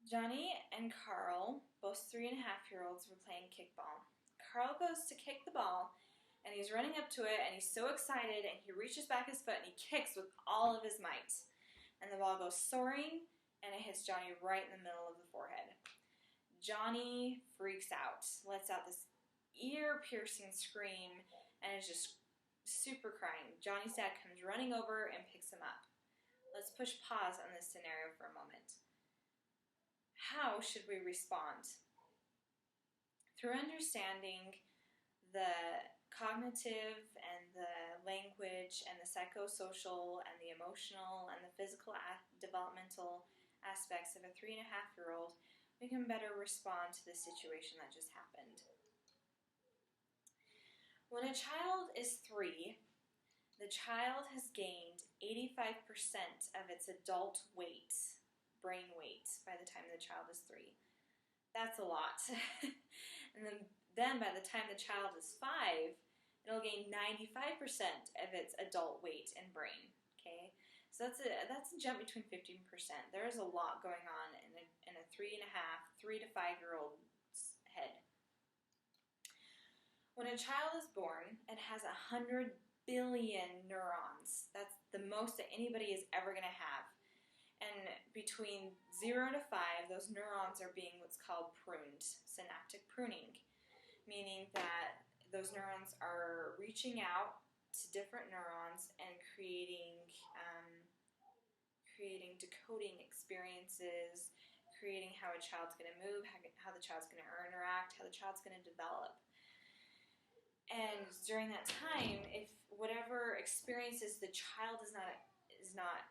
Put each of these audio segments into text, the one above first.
Johnny and Carl, both 3.5-year-olds, were playing kickball. Carl goes to kick the ball, and he's running up to it, and he's so excited, and he reaches back his foot, and he kicks with all of his might. And the ball goes soaring, and it hits Johnny right in the middle of the forehead. Johnny freaks out, lets out this ear-piercing scream, and is just super crying. Johnny's dad comes running over and picks him up. Let's push pause on this scenario for a moment. How should we respond? Through understanding the cognitive and the language and the psychosocial and the emotional and the physical developmental aspects of a 3.5-year-old, we can better respond to the situation that just happened. When a child is 3, the child has gained 85% of its adult weight, brain weight, by the time the child is 3. That's a lot. And then by the time the child is 5, it'll gain 95% of its adult weight and brain. Okay, so that's a jump between 15%. There is a lot going on in a 3 to 5-year-old's head. When a child is born, it has 100 billion neurons. That's the most that anybody is ever going to have. And between 0 to 5, those neurons are being what's called pruned, synaptic pruning, meaning that those neurons are reaching out to different neurons and creating decoding experiences, creating how a child's going to move, how the child's going to interact, how the child's going to develop. And during that time, if whatever experiences the child is not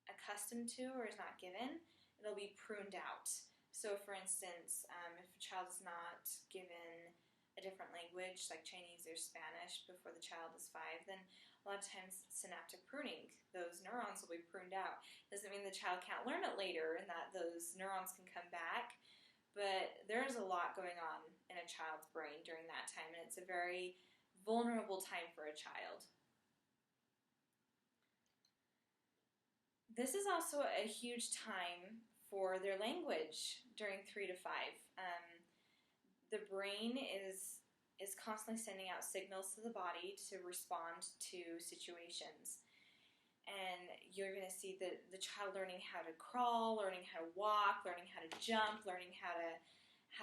accustomed to or is not given, it'll be pruned out. So for instance, if a child is not given a different language like Chinese or Spanish before the child is 5, then a lot of times synaptic pruning, those neurons will be pruned out. Doesn't mean the child can't learn it later and that those neurons can come back, but there's a lot going on in a child's brain during that time, and it's a very vulnerable time for a child. This is also a huge time for their language during 3 to 5. The brain is constantly sending out signals to the body to respond to situations. And you're going to see the child learning how to crawl, learning how to walk, learning how to jump, learning how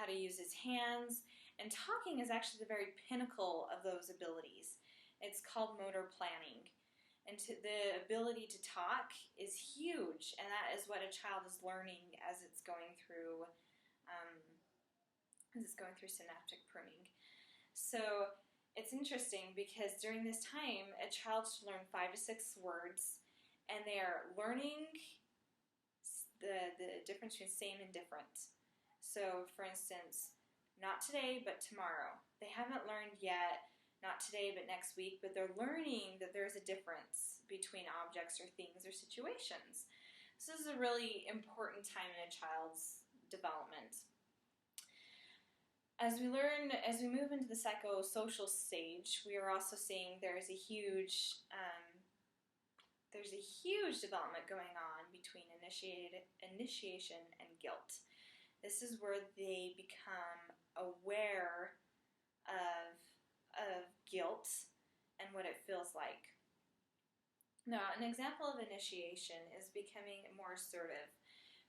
to use his hands. And talking is actually the very pinnacle of those abilities. It's called motor planning. And the ability to talk is huge, and that is what a child is learning as it's going through synaptic pruning. So it's interesting because during this time, a child should learn 5 to 6 words, and they are learning the difference between same and different. So, for instance, not today, but tomorrow. They haven't learned yet, not today, but next week, but they're learning that there's a difference between objects or things or situations. So this is a really important time in a child's development. As we move into the psychosocial stage, we are also seeing there's a huge development going on between initiation and guilt. This is where they become aware of guilt and what it feels like. Now, an example of initiation is becoming more assertive.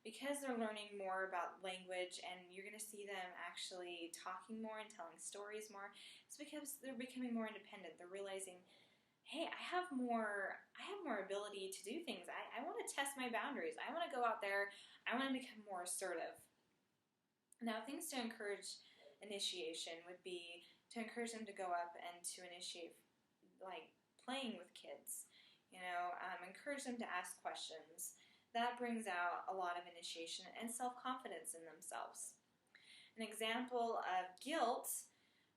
Because they're learning more about language, and you're going to see them actually talking more and telling stories more, it's because they're becoming more independent. They're realizing, hey, I have more ability to do things. I want to test my boundaries. I want to go out there. I want to become more assertive. Now, things to encourage initiation would be to encourage them to go up and to initiate, like, playing with kids. Encourage them to ask questions. That brings out a lot of initiation and self-confidence in themselves. An example of guilt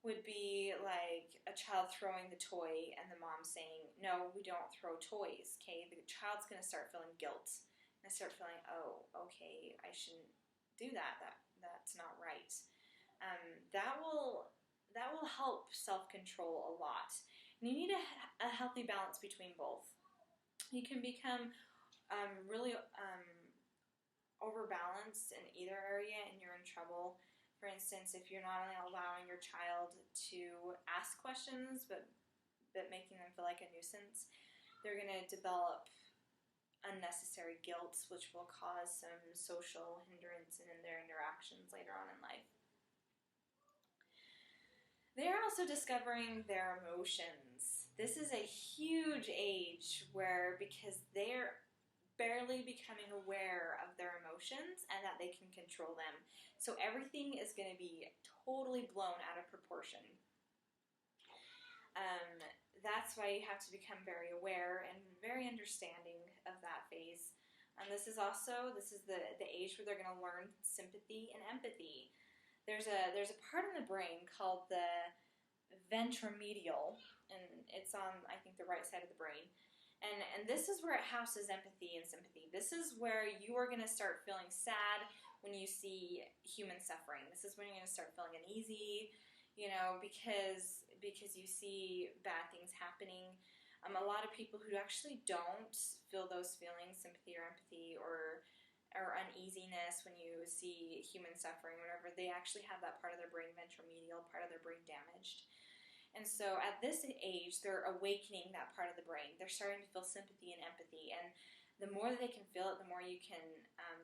would be like a child throwing the toy and the mom saying, no, we don't throw toys, okay? The child's going to start feeling guilt and start feeling, oh, okay, I shouldn't do that. That's not right. That will help self-control a lot. And you need a healthy balance between both. You can become really overbalanced in either area and you're in trouble. For instance, if you're not only allowing your child to ask questions, but making them feel like a nuisance, they're going to develop unnecessary guilt, which will cause some social hindrance in their interactions later on in life. They're also discovering their emotions. This is a huge age where, because they're barely becoming aware of their emotions and that they can control them. So everything is going to be totally blown out of proportion. That's why you have to become very aware and very understanding of that phase. And this is the age where they're going to learn sympathy and empathy. There's a part in the brain called the ventromedial, and it's on, I think, the right side of the brain. And this is where it houses empathy and sympathy. This is where you are going to start feeling sad when you see human suffering. This is when you're going to start feeling uneasy, because you see bad things happening. A lot of people who actually don't feel those feelings, sympathy or empathy or uneasiness when you see human suffering, whatever, they actually have that part of their brain, ventromedial, part of their brain damaged. And so at this age, they're awakening that part of the brain. They're starting to feel sympathy and empathy. And the more that they can feel it, the more you can,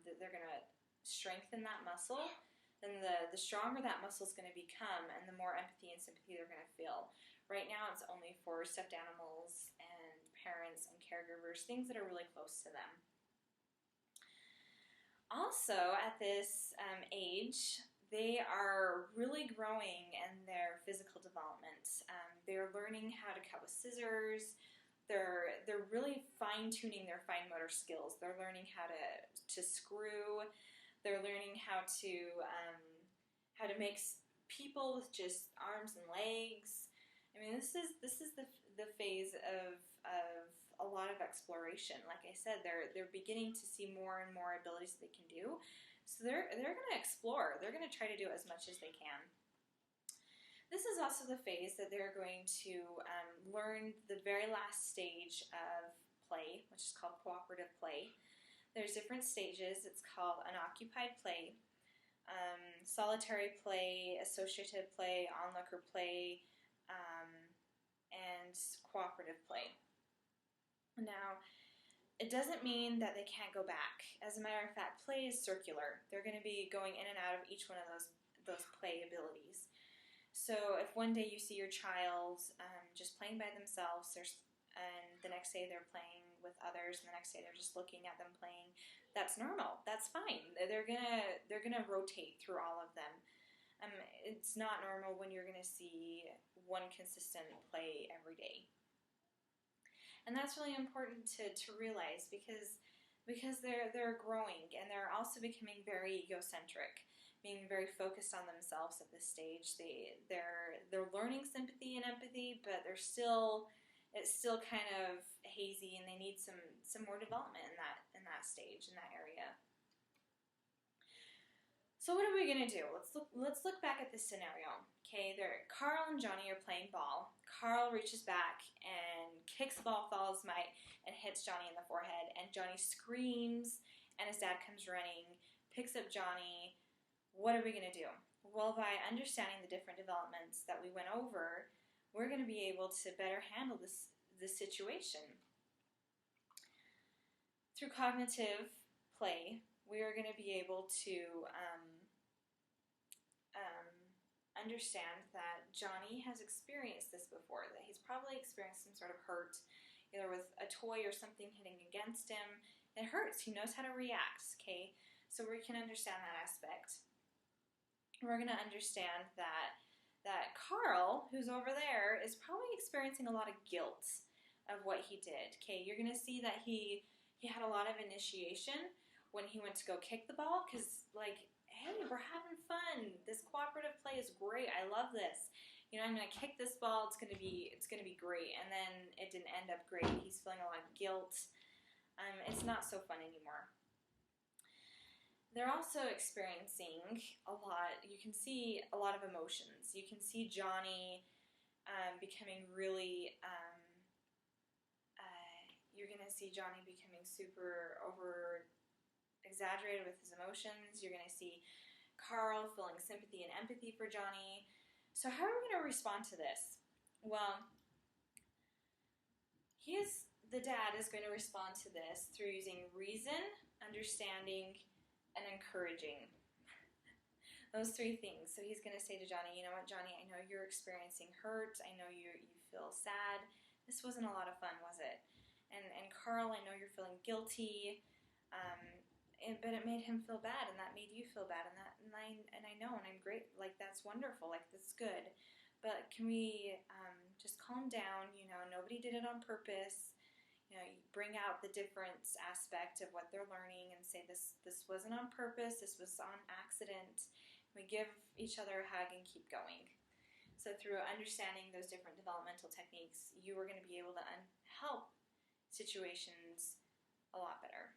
they're going to strengthen that muscle. Then the stronger that muscle is going to become, and the more empathy and sympathy they're going to feel. Right now, it's only for stuffed animals and parents and caregivers, things that are really close to them. Also, at this age, they are really growing in their physical development. They're learning how to cut with scissors. They're really fine-tuning their fine motor skills. They're learning how to screw. They're learning how to make people with just arms and legs. I mean, this is the phase of a lot of exploration. Like I said, they're beginning to see more and more abilities that they can do. So they're going to explore. They're going to try to do as much as they can. This is also the phase that they're going to learn the very last stage of play, which is called cooperative play. There's different stages. It's called unoccupied play, solitary play, associative play, onlooker play, and cooperative play. Now, it doesn't mean that they can't go back. As a matter of fact, play is circular. They're going to be going in and out of each one of those play abilities. So if one day you see your child just playing by themselves, and the next day they're playing with others, and the next day they're just looking at them playing, that's normal. That's fine. They're gonna rotate through all of them. It's not normal when you're gonna see one consistent play every day. And that's really important to realize because they're growing, and they're also becoming very egocentric, being very focused on themselves at this stage. They're learning sympathy and empathy, but it's still kind of hazy, and they need some more development in that stage, in that area. So what are we gonna do? Let's look back at this scenario. Okay, Carl and Johnny are playing ball. Carl reaches back and kicks the ball with all his might and hits Johnny in the forehead, and Johnny screams, and his dad comes running, picks up Johnny. What are we gonna do? Well, by understanding the different developments that we went over, we're going to be able to better handle this situation. Through cognitive play, we are going to be able to understand that Johnny has experienced this before, that he's probably experienced some sort of hurt, either with a toy or something hitting against him. It hurts. He knows how to react, okay? So we can understand that aspect. We're going to understand that Carl, who's over there, is probably experiencing a lot of guilt of what he did. Okay, you're going to see that he had a lot of initiation when he went to go kick the ball, because, like, hey, we're having fun. This cooperative play is great. I love this. I'm going to kick this ball. It's going to be great. And then it didn't end up great. He's feeling a lot of guilt. It's not so fun anymore. They're also experiencing a lot. You can see a lot of emotions. You can see Johnny becoming really. You're going to see Johnny becoming super exaggerated with his emotions. You're going to see Carl feeling sympathy and empathy for Johnny. So how are we going to respond to this? Well, the dad is going to respond to this through using reason, understanding, and encouraging. Those three things. So he's going to say to Johnny, you know what, Johnny, I know you're experiencing hurt. I know you feel sad. This wasn't a lot of fun, was it? And Carl, I know you're feeling guilty, but it made him feel bad, and that made you feel bad, and I know, and I'm great. Like, that's wonderful. Like, that's good. But can we just calm down? You know, nobody did it on purpose. You know, you bring out the difference aspect of what they're learning and say this wasn't on purpose. This was on accident. We give each other a hug and keep going. So through understanding those different developmental techniques, you are going to be able to help situations a lot better.